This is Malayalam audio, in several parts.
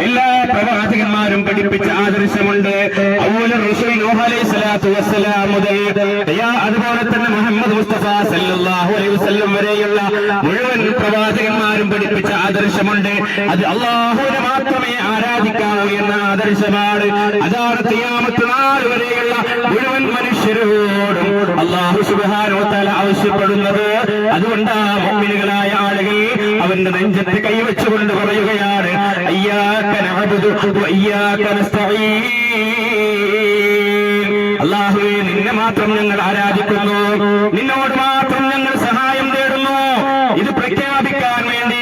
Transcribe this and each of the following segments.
എല്ലാ പ്രവാചകന്മാരും പഠിപ്പിച്ച ആദർശമുണ്ട്. മുതൽ അതുപോലെ തന്നെ മുഹമ്മദ് മുസ്തഫ സല്ലല്ലാഹു അലൈഹി വസല്ലം വരെയുള്ള മുഴുവൻ പ്രവാചകന്മാരും പഠിപ്പിച്ച ആദർശമുണ്ട്. അത് അല്ലാഹുവിനെ മാത്രമേ ആരാധിക്കാവൂ എന്ന ആദർശമാണ്. അതാണ് ഖിയാമത്ത് നാൾ വരെയുള്ള മുഴുവൻ മനുഷ്യരോടും അല്ലാഹു സുബ്ഹാനഹു വ തആല ആവശ്യപ്പെടുന്നത്. അതുകൊണ്ടാ മുഅ്മിനുകളായ ആളുകൾ അവന്റെ നെഞ്ചത്ത് കൈവച്ചുകൊണ്ട് പറയുകയാണ്, ഇയ്യാക നഅ്ബുദു വ ഇയ്യാക നസ്തഈൻ. അല്ലാഹുവേ, നിന്നെ മാത്രം ഞങ്ങൾ ആരാധിക്കുന്നു, നിന്നോട് മാത്രം ഞങ്ങൾ സഹായം തേടുന്നു. ഇത് പ്രഖ്യാപിക്കാൻ വേണ്ടി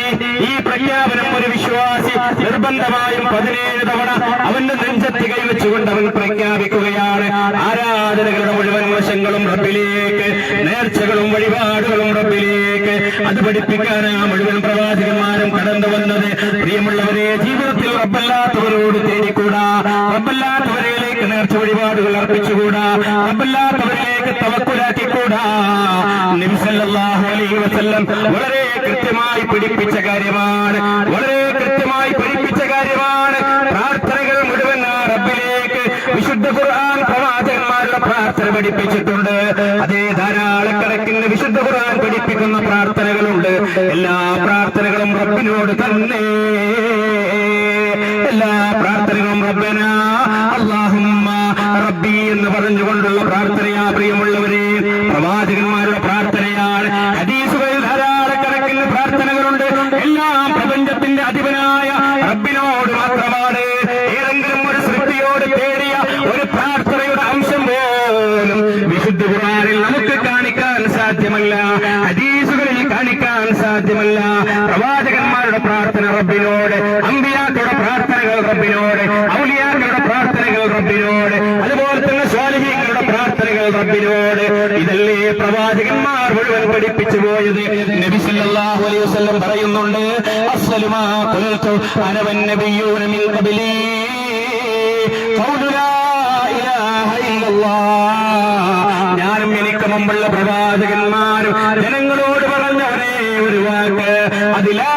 ഈ പ്രഖ്യാപനം ഒരു വിശ്വാസി നിർബന്ധമായും 17 തവണ അവന്റെ നെഞ്ചത്ത് കൈവച്ചുകൊണ്ട് അവൻ പ്രഖ്യാപിക്കുകയാണ്. ആരാധനകളുടെ മുഴുവൻ വശങ്ങളും റബ്ബിലേക്ക്, നേർച്ചകളും വഴിപാടുകളും റബ്ബിലേക്ക്, അത് പഠിപ്പിക്കാനാ മുഴുവൻ പ്രവാചകന്മാരും കടന്നു വന്നത്. പ്രിയമുള്ളവരെ, ജീവിതത്തിൽ റബ്ബല്ലാത്തവരോട് തേടിക്കൂടാ, റബ്ബല്ലാത്തവരിലേക്ക് നേർച്ച വഴിപാടുകൾ അർപ്പിച്ചുകൂടാ, റബ്ബല്ലാത്തവരിലേക്ക് തവക്കുലാക്കിക്കൂടാ. നബി സല്ലല്ലാഹു അലൈഹി വസല്ലം വളരെ കൃത്യമായി പഠിപ്പിച്ച കാര്യമാണ്, വളരെ കൃത്യമായി പഠിപ്പിച്ച കാര്യമാണ്. പ്രാർത്ഥനകൾ മുഴുവൻ റബ്ബിലേക്ക് വിശുദ്ധ ഖുർആൻ പ്രവാചകന്മാരുടെ പ്രാർത്ഥന പഠിപ്പിച്ചിട്ടുണ്ട്. അതേ ധാരാളക്കണക്കിന് വിശുദ്ധ ഖുർആൻ പഠിപ്പിക്കുന്ന പ്രാർത്ഥനകളുണ്ട്. എല്ലാ പ്രാർത്ഥനകളും റബ്ബിനോട് തന്നെ, എല്ലാ പ്രാർത്ഥനകളും റബ്ബന അല്ലാഹുമ്മ റബ്ബി എന്ന് പറഞ്ഞുകൊണ്ടുള്ള പ്രാർത്ഥനയാ. പ്രിയമുള്ളവരെ, പ്രവാചകന്മാരുടെ പ്രാർത്ഥനയാണ്. ഹദീസുകളിൽ ധാരാളക്കണക്കിന് പ്രാർത്ഥനകളുണ്ട്. എല്ലാം പ്രപഞ്ചത്തിന്റെ അധിപനായ റബ്ബിനോട് മാത്രമാണ്. ഏതെങ്കിലും ഒരു സൃഷ്ടിയോട് തേടിയ ഒരു പ്രാർത്ഥനയുടെ അംശം പോലും വിശുദ്ധ ഖുർആനിൽ നമുക്ക് കാണിക്കാൻ സാധ്യമല്ല, ഹദീസുകളിൽ കാണിക്കാൻ സാധ്യമല്ല. പ്രവാചകന്മാരുടെ പ്രാർത്ഥന റബ്ബിനോട്, അമ്പിയാക്കളുടെ പ്രാർത്ഥനകൾ റബ്ബിനോട്, ഔലിയാക്കളുടെ പ്രാർത്ഥനകൾ റബ്ബിനോട്, അതുപോലെ തന്നെ സ്വാലിഹീങ്ങളുടെ പ്രാർത്ഥനകൾ റബ്ബിനോട്. ഇതല്ലേ പ്രവാചകന്മാർ മുഴുവൻ പഠിപ്പിച്ചു പോയത്. നബി സല്ലല്ലാഹു അലൈഹി വസല്ലം പറയുന്നുണ്ട്, അസ്വലു മാ ഖുൽതു അന വന്നബിയ്യൂന മിൻ ഖബ്ലി ഖൗലു ലാ ഇലാഹ ഇല്ലല്ലാഹ്. ഞാനും എനിക്ക് മുമ്പുള്ള പ്രവാചകന്മാരും ജനങ്ങളോട് പറഞ്ഞ ഒരേ ഒരു വാക്ക്, അത് ലാ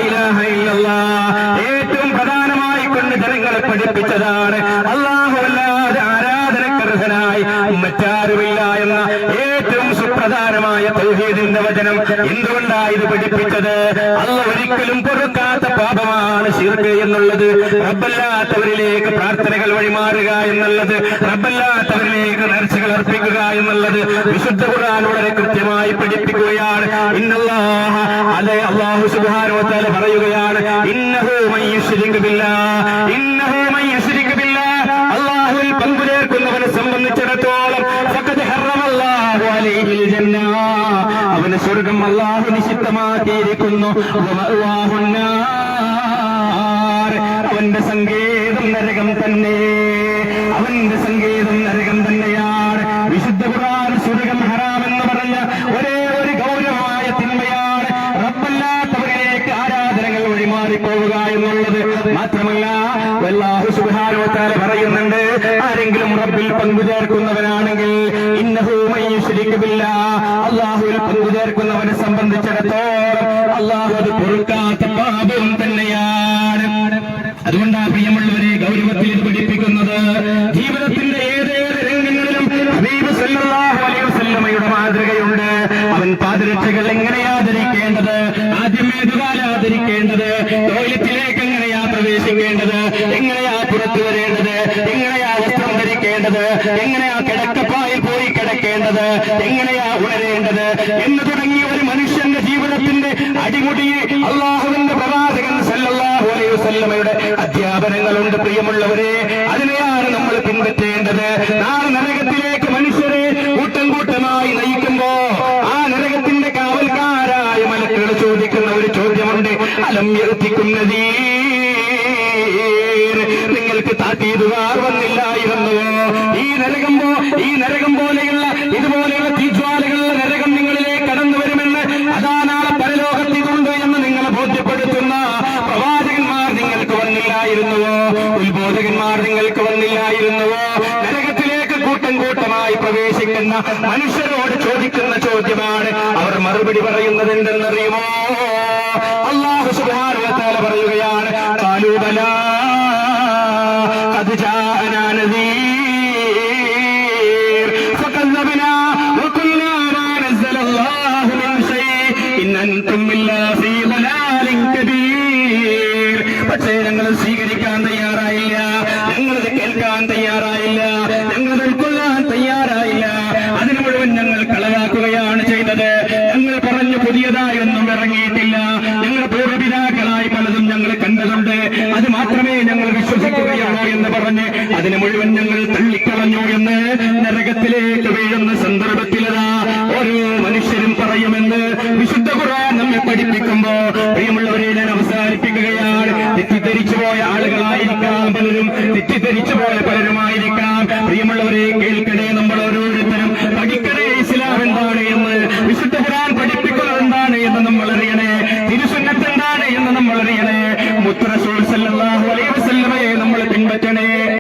ഇലാഹ ഇല്ലല്ലാഹ്. ഏറ്റവും പ്രധാനമായി കൊണ്ട് ജനങ്ങളെ പഠിപ്പിച്ചതാണ് അല്ലാഹുവല്ലാതെ ആരാധനക്കർഹനായി മറ്റാരുമില്ല എന്ന ഏറ്റവും സുപ്രധാനമായ തൗഹീദിന്റെ വചനം. എന്തുകൊണ്ടാണ് ഇത് പഠിപ്പിച്ചത്? അല്ലാഹു ഒരിക്കലും പൊറുക്കാത്ത പാപമാണ് ശിർക്ക് എന്നുള്ളത്. റബ്ബല്ലാത്തവരിലേക്ക് പ്രാർത്ഥനകൾ വഴിമാറുക എന്നുള്ളത്, റബ്ബല്ലാത്തവരിലേക്ക് നേർച്ചകൾ അർപ്പിക്കുക എന്നുള്ളത് വിശുദ്ധ ഖുർആൻ വളരെ കൃത്യമായി പഠിപ്പിക്കുകയാണ്. ഇന്നല്ലാഹ, അതെ അല്ലാഹു സുബ്ഹാനഹു വ തആല പറയുകയാണ്, ഇന്നഹു മൻ യുശ്രിക് ബില്ലാഹ്, ഇന്നഹു മൻ യുശ്രിക് ബില്ലാഹ്. അല്ലാഹുവിൽ പങ്കുചേർക്കുന്നവനെ സംബന്ധിച്ചിടത്തോളം ഫഖദ് ഹറമല്ലാഹു അലൈഹിൽ ജന്ന, അവന് സ്വർഗ്ഗം അല്ലാഹു നിഷിദ്ധമാക്കിയിരിക്കുന്നു. വമഅവാഹുൻ നാർ, അവന്റെ സങ്കേതം നരകം തന്നെ, അവന്റെ സങ്കേതം നരകം തന്നെയാണ്. വിശുദ്ധ ഖുർആൻ സ്വർഗ്ഗം ഹറാമെന്ന് പറഞ്ഞ ഒരേ ഒരു ഗൗരവമായ തിന്മയാണ് റബ്ബല്ലാത്തവരിലേക്ക് ആരാധനകൾ വഴിമാറിപ്പോവുക എന്നുള്ളത്. മാത്രമല്ല, അല്ലാഹു സുബ്ഹാനഹു വ തആല പറയുന്നുണ്ട്, ആരെങ്കിലും റബ്ബിൽ പങ്കുചേർക്കുന്നവനാണെങ്കിൽ, ഇന്നഹു മൻ യുശ്രിക് ബില്ലാഹ്, അല്ലാഹുവിൽ പങ്കുചേർക്കുന്നവനെ സംബന്ധിച്ചിടത്തോളം അല്ലാഹു അത് പൊറുക്കാത്ത പാപം തന്നെയാണ്. അതുകൊണ്ടാണ് പ്രിയമുള്ളവരെ ഗൗരവത്തിൽ ഇത് പഠിപ്പിക്കുന്നത്. ജീവിതത്തിന്റെ ഏതേത് രംഗങ്ങളിലും ഹബീബ് സല്ലല്ലാഹു അലൈഹി വസല്ലമയുടെ മാതൃകയുണ്ട്. അവൻ പാദരക്ഷകൾ എങ്ങനെയാ ധരിക്കേണ്ടത്, ആദ്യം ഏതുകാലാ ധരിക്കേണ്ടത്, ടോയ്ലറ്റിലേക്ക് എങ്ങനെയാ പ്രവേശിക്കേണ്ടത്, എങ്ങനെയാ പുറത്തു വരേണ്ടത്, എങ്ങനെയാ വസ്ത്രം ധരിക്കേണ്ടത്, എങ്ങനെയാ കിടക്കപ്പായിൽ പോയി കിടക്കേണ്ടത്, എങ്ങനെയാ ഉണരേണ്ടത് എന്ന് തുടങ്ങിയ ഒരു മനുഷ്യന്റെ ജീവിതത്തിന്റെ അടിമുടി അല്ലാഹുവിന്റെ പ്രവാചകൻ സല്ലല്ലാഹു അലൈഹി വസല്ലമയുടെ അധ്യാപനങ്ങളുണ്ട്. പ്രിയമുള്ളവരെ, അതിനെയാണ് നമ്മൾ പിൻപറ്റേണ്ടത്. നാളെ നരകത്തിലേക്ക് മനുഷ്യരെ കൂട്ടം കൂട്ടമായി നയിക്കുമ്പോ ആ നരകത്തിന്റെ കാവൽക്കാരായ മലക്കുകൾ ചോദിക്കുന്ന ഒരു ചോദ്യമുണ്ട്, അലം യഅതികും നദീർ, നിങ്ങൾക്ക് താക്കീതുകാർ വന്നില്ലായിരുന്നുവോ? ഈ നരകം പോലെയുള്ള ഇതുപോലെയുള്ള തീജ്വാലകളുടെ നരകം നിങ്ങളിലേക്ക് കടന്നു വരുമെന്ന് അതാ നാളെ പരലോകത്തിലുണ്ട് എന്ന് നിങ്ങളെ ബോധ്യപ്പെടുത്തുന്ന പ്രവാചകന്മാർ നിങ്ങൾക്ക് വന്നില്ലായിരുന്നുവോ? ഉത്ബോധകന്മാർ നിങ്ങൾക്ക് വന്നില്ലായിരുന്നുവോ? നരകത്തിലേക്ക് കൂട്ടം കൂട്ടമായി പ്രവേശിക്കുന്ന മനുഷ്യരോട് ചോദിക്കുന്ന മറുപടി പറയുന്നത് എന്തെന്നറിയുമോ? അല്ലാഹു സുബ്ഹാനഹു വ തആല പറയുകയാണ്, ഖാലൂ ബലാ ഖദ് ജാഅനാ നദീർ ഫകذبനാ വഖുൽനാ മാ നസ്സലല്ലാഹു മിൻ ശൈഇൻ ഇൻ അൻതും ഇല്ലാ ഫീ ളലാലിൻ കബീർ. പക്ഷേ ഞങ്ങൾ സ്വീകരിക്കാൻ തയ്യാറായില്ല, ഞങ്ങളത് കേൾക്കാൻ തയ്യാറായില്ല, ഞങ്ങളത് ഉൾക്കൊള്ളാൻ തയ്യാറായില്ല. അതിന് മുഴുവൻ ഞങ്ങൾ കളവാക്കുകയാണ് ചെയ്തത്. ഞങ്ങൾ പറഞ്ഞു പുതിയതായൊന്നും ഇറങ്ങിയിട്ടില്ല, ഞങ്ങളുടെ പൂർവ്വപിതാക്കളായി പലതും ഞങ്ങൾ കണ്ടതുണ്ട്, അത് മാത്രമേ ഞങ്ങൾ വിശ്വസിക്കുകയുള്ളൂ എന്ന് പറഞ്ഞ് അതിന് മുഴുവൻ ഞങ്ങൾ തള്ളിക്കളഞ്ഞു എന്ന് നരകത്തിലേക്ക് വീഴുന്ന സന്ദർഭത്തിലതാ ഓരോ മനുഷ്യരും പറയുമെന്ന് വിശുദ്ധ ഖുർആൻ നമ്മെ പഠിപ്പിക്കുമ്പോ, പ്രിയമുള്ളവരെ ഞാൻ അവസാനിപ്പിക്കുകയാണ്. തെറ്റിദ്ധരിച്ചു പോയ ആളുകളായിരിക്കാം പലരും, തെറ്റിദ്ധരിച്ചു പോയ പലരുമായിരിക്കാം.